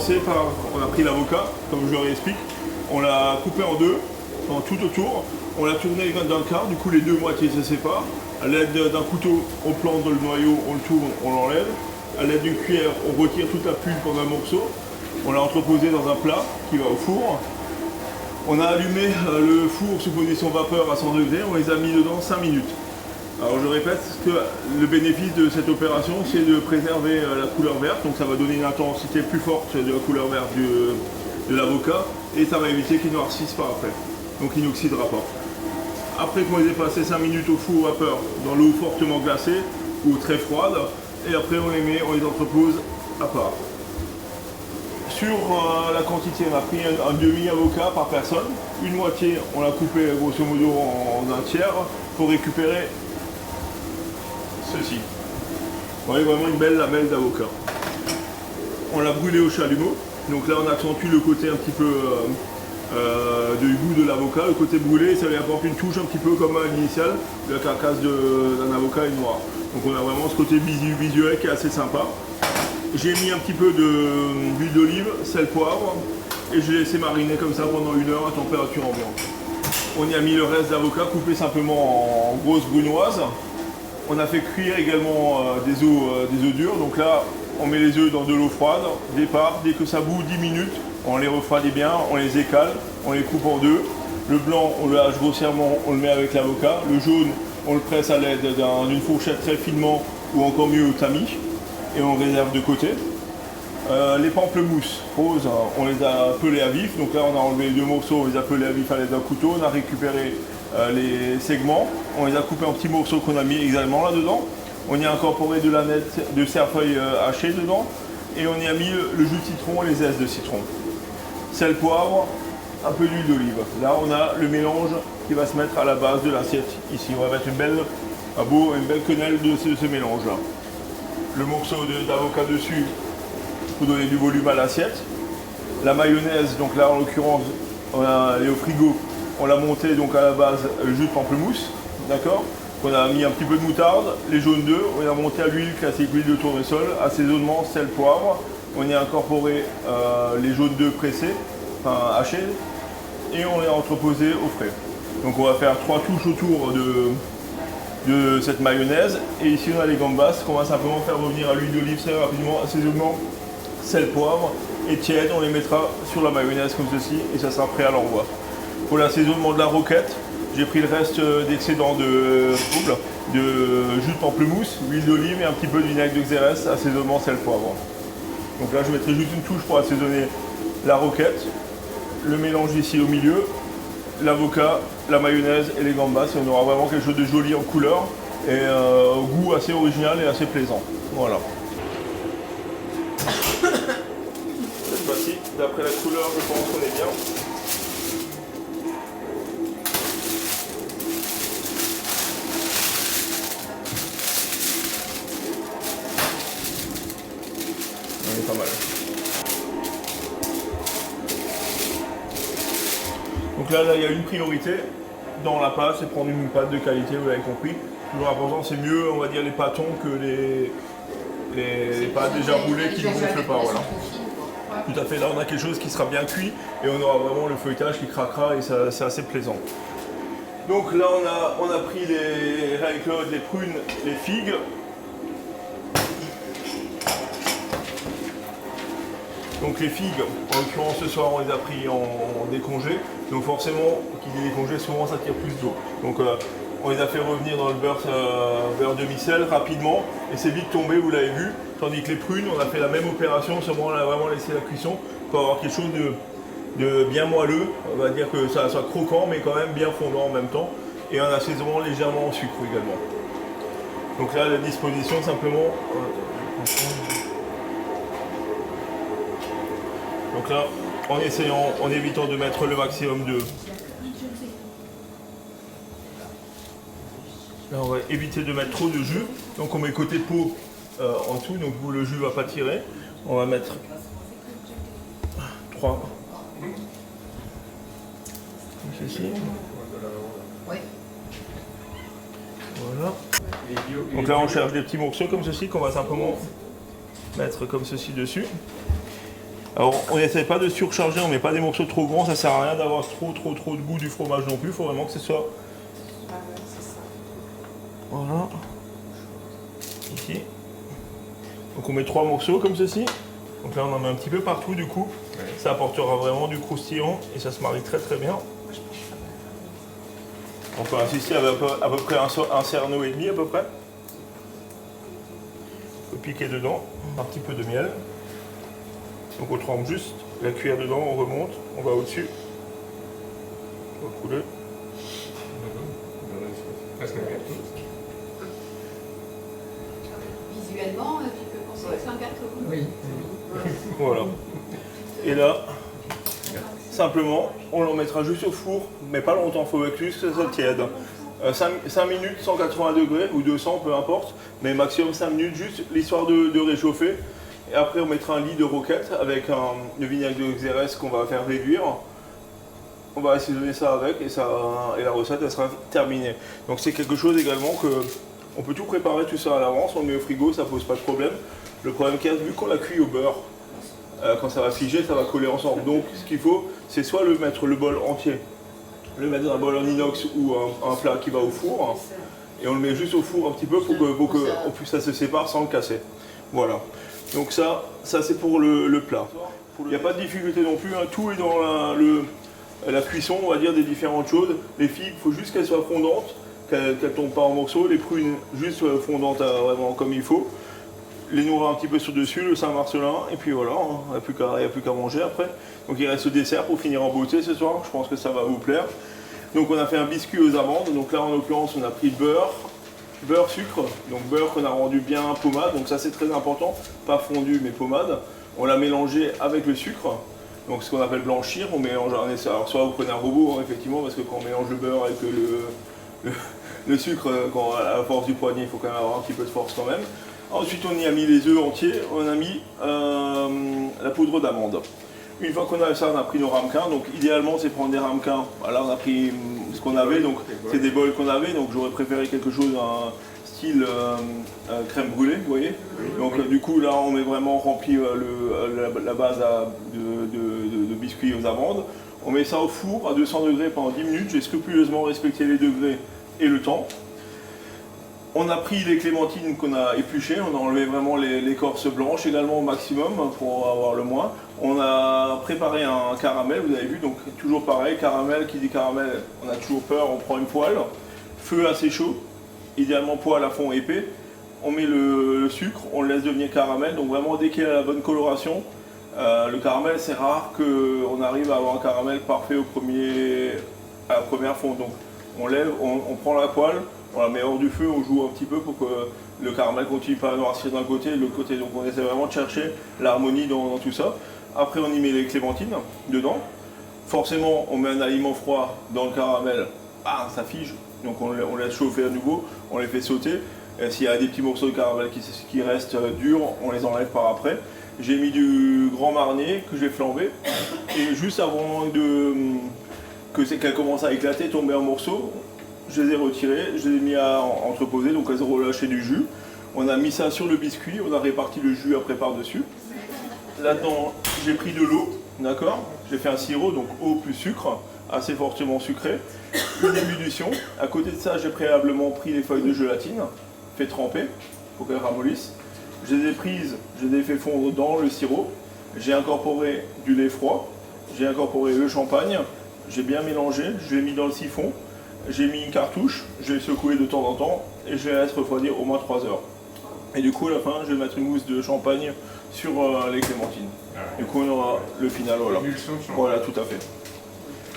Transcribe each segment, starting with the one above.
commencé par, on a pris l'avocat, comme je leur explique, on l'a coupé en deux, tout autour, on l'a tourné d'un quart, du coup les deux moitiés se séparent. À l'aide d'un couteau, on plante dans le noyau, on le tourne, on l'enlève. À l'aide d'une cuillère, on retire toute la pulpe en un morceau. On l'a entreposé dans un plat qui va au four. On a allumé le four sous position vapeur à 100 degrés, on les a mis dedans 5 minutes. Alors je répète que le bénéfice de cette opération, c'est de préserver la couleur verte, donc ça va donner une intensité plus forte de la couleur verte de l'avocat, et ça va éviter qu'il noircisse par après, donc il n'oxydera pas. Après qu'on les ait passé 5 minutes au four vapeur, dans l'eau fortement glacée ou très froide, et après on les entrepose à part. Sur la quantité, on a pris un demi-avocat par personne. Une moitié, on l'a coupé grosso modo en un tiers pour récupérer ceci. Vous voyez vraiment une belle lamelle d'avocat. On l'a brûlé au chalumeau. Donc là, on accentue le côté un petit peu du goût de l'avocat. Le côté brûlé, ça lui apporte une touche un petit peu comme à l'initiale. La carcasse d'un avocat est noire. Donc on a vraiment ce côté visuel qui est assez sympa. J'ai mis un petit peu d'huile d'olive, sel, poivre, et je l'ai laissé mariner comme ça pendant 1 heure à température ambiante. On y a mis le reste d'avocat coupé simplement en grosses brunoises. On a fait cuire également des œufs durs. Donc là, on met les œufs dans de l'eau froide. Départ, dès que ça bout 10 minutes, on les refroidit bien, on les écale, on les coupe en deux. Le blanc, on le hache grossièrement, on le met avec l'avocat. Le jaune, on le presse à l'aide d'une fourchette très finement ou encore mieux au tamis. Et on réserve de côté. Les pamplemousses roses, on les a pelés à vif. Donc là, on a enlevé 2 morceaux, on les a pelés à vif à l'aide d'un couteau. On a récupéré les segments. On les a coupés en petits morceaux qu'on a mis également là-dedans. On y a incorporé de la nette de cerfeuil haché dedans. Et on y a mis le jus de citron et les zestes de citron. Sel, poivre, un peu d'huile d'olive. Là, on a le mélange qui va se mettre à la base de l'assiette. Ici, on va mettre une belle quenelle de ce mélange-là. Le morceau d'avocat dessus pour donner du volume à l'assiette. La mayonnaise, donc là en l'occurrence, elle est au frigo, on l'a montée donc à la base le jus de pamplemousse, d'accord. On a mis un petit peu de moutarde, les jaunes d'œufs, on a monté à l'huile classique, l'huile de tournesol, assaisonnement, sel, poivre. On y a incorporé les jaunes d'œufs pressés, enfin hachés, et on les a entreposés au frais. Donc on va faire 3 touches autour de cette mayonnaise, et ici on a les gambas qu'on va simplement faire revenir à l'huile d'olive très rapidement, assaisonnement, sel, poivre, et tiède, on les mettra sur la mayonnaise comme ceci et ça sera prêt à l'envoi. Pour l'assaisonnement de la roquette, j'ai pris le reste d'excédent de jus de pamplemousse, huile d'olive et un petit peu de vinaigre de xérès, assaisonnement, sel, poivre. Donc là je mettrai juste une touche pour assaisonner la roquette, le mélange ici au milieu, l'avocat, la mayonnaise et les gambas, et on aura vraiment quelque chose de joli en couleur et au goût assez original et assez plaisant. Voilà. Cette fois-ci, d'après la couleur, je pense qu'on est bien. On est pas mal. Donc là, il y a une priorité dans la pâte, c'est prendre une pâte de qualité, vous l'avez compris. Toujours important, c'est mieux, on va dire, les pâtons que les pâtes déjà roulées qui ne gonflent pas. Voilà. Tout à fait, là on a quelque chose qui sera bien cuit et on aura vraiment le feuilletage qui craquera et c'est assez plaisant. Donc là on a pris les railclods, les prunes, les figues. Donc les figues, en l'occurrence ce soir on les a pris en décongé. Donc forcément, qui dit décongé, souvent ça tire plus d'eau. Donc on les a fait revenir dans le beurre demi-sel rapidement et c'est vite tombé, vous l'avez vu. Tandis que les prunes, on a fait la même opération, seulement on a vraiment laissé la cuisson pour avoir quelque chose de bien moelleux. On va dire que ça soit croquant mais quand même bien fondant en même temps. Et un assaisonnement légèrement en sucre également. Donc là la disposition simplement. Donc là, en évitant de mettre le maximum de. Là, on va éviter de mettre trop de jus. Donc on met côté peau en dessous, donc où le jus ne va pas tirer. On va mettre 3. Ceci. Voilà. Donc là on cherche des petits morceaux comme ceci qu'on va simplement mettre comme ceci dessus. Alors on n'essaie pas de surcharger, on met pas des morceaux trop grands, ça sert à rien d'avoir trop de goût du fromage non plus, il faut vraiment que ce soit... Ah ouais, c'est ça. Voilà. Ici. Donc on met 3 morceaux comme ceci. Donc là on en met un petit peu partout du coup. Ouais. Ça apportera vraiment du croustillant et ça se marie très très bien. On peut insister avec à peu près un cerneau et demi à peu près. On peut piquer dedans un petit peu de miel. Donc on trempe juste la cuillère dedans, on remonte, on va au-dessus. On va couler. Visuellement, tu peux penser que c'est un gâteau. Oui. Voilà. Et là, simplement, on l'en mettra juste au four, mais pas longtemps, il faut juste que ça tiède. 5 minutes, 180 degrés ou 200, peu importe, mais maximum 5 minutes, juste l'histoire de réchauffer. Et après, on mettra un lit de roquette avec le vinaigre de Xérès qu'on va faire réduire. On va assaisonner ça avec et la recette elle sera terminée. Donc c'est quelque chose également que on peut tout préparer tout ça à l'avance, on le met au frigo, ça pose pas de problème. Le problème qu'il y a, vu qu'on l'a cuit au beurre, quand ça va figer, ça va coller ensemble. Donc ce qu'il faut, c'est soit mettre le bol entier, le mettre dans un bol en inox ou un plat qui va au four, et on le met juste au four un petit peu pour que ça se sépare sans le casser. Voilà. Donc ça c'est pour le plat. Il n'y a pas de difficulté non plus, hein. Tout est dans la cuisson, on va dire, des différentes choses. Les figues, il faut juste qu'elles soient fondantes, qu'elles ne tombent pas en morceaux. Les prunes, juste fondantes vraiment comme il faut. Les noix un petit peu sur dessus, le Saint-Marcelin, et puis voilà, hein. Il n'y a plus qu'à manger après. Donc il reste le dessert pour finir en beauté ce soir, je pense que ça va vous plaire. Donc on a fait un biscuit aux amandes, donc là en l'occurrence on a pris beurre, sucre, donc beurre qu'on a rendu bien pommade, donc ça c'est très important, pas fondu mais pommade. On l'a mélangé avec le sucre, donc ce qu'on appelle blanchir, on mélange, alors soit vous prenez un robot hein, effectivement, parce que quand on mélange le beurre avec le sucre, à la force du poignet, il faut quand même avoir un petit peu de force quand même. Ensuite on y a mis les œufs entiers, on a mis la poudre d'amande. Une fois qu'on a ça, on a pris nos ramequins, donc idéalement c'est prendre des ramequins. Voilà, on a pris ce qu'on avait, donc c'est des bols qu'on avait, donc j'aurais préféré quelque chose un style crème brûlée, vous voyez. Donc du coup là on met vraiment rempli la base de biscuits aux amandes. On met ça au four à 200 degrés pendant 10 minutes, j'ai scrupuleusement respecté les degrés et le temps. On a pris les clémentines qu'on a épluchées, on a enlevé vraiment l'écorce blanche également au maximum pour avoir le moins. On a préparé un caramel, vous avez vu, donc toujours pareil, caramel, qui dit caramel, on a toujours peur, on prend une poêle, feu assez chaud, idéalement poêle à fond épais. On met le sucre, on le laisse devenir caramel, donc vraiment dès qu'il a la bonne coloration, le caramel c'est rare qu'on arrive à avoir un caramel parfait à la première fonte. Donc on lève, on prend la poêle, on la met hors du feu, on joue un petit peu pour que le caramel continue pas à noircir d'un côté et de l'autre côté. Donc on essaie vraiment de chercher l'harmonie dans tout ça. Après on y met les clémentines dedans. Forcément on met un aliment froid dans le caramel, ça fige. Donc on laisse chauffer à nouveau, on les fait sauter. S'il y a des petits morceaux de caramel qui restent durs, on les enlève par après. J'ai mis du grand marnier que j'ai flambé. Et juste avant qu'elle commence à éclater, tomber en morceaux, je les ai retirés, je les ai mis à entreposer, donc elles ont relâché du jus. On a mis ça sur le biscuit, on a réparti le jus après par-dessus. Là-dedans, j'ai pris de l'eau, d'accord? J'ai fait un sirop, donc eau plus sucre, assez fortement sucré. Une ébullition. À côté de ça, j'ai préalablement pris les feuilles de gélatine, fait tremper, pour qu'elles ramollissent. Je les ai prises, je les ai fait fondre dans le sirop. J'ai incorporé du lait froid, j'ai incorporé le champagne, j'ai bien mélangé, je l'ai mis dans le siphon. J'ai mis une cartouche, je l'ai secoué de temps en temps et je vais laisse refroidir au moins 3 heures. Et du coup, à la fin, je vais mettre une mousse de champagne sur les clémentines. Du coup, on aura le final, voilà. Voilà, tout à fait.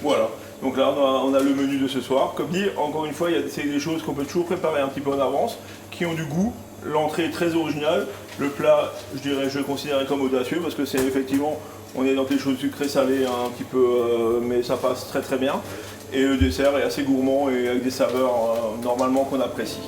Voilà. Donc là, on a le menu de ce soir. Comme dit, encore une fois, c'est des choses qu'on peut toujours préparer un petit peu en avance, qui ont du goût. L'entrée est très originale. Le plat, je le considérais comme audacieux parce que c'est effectivement, on est dans des choses sucrées, salées un petit peu, mais ça passe très très bien. Et le dessert est assez gourmand et avec des saveurs normalement qu'on apprécie.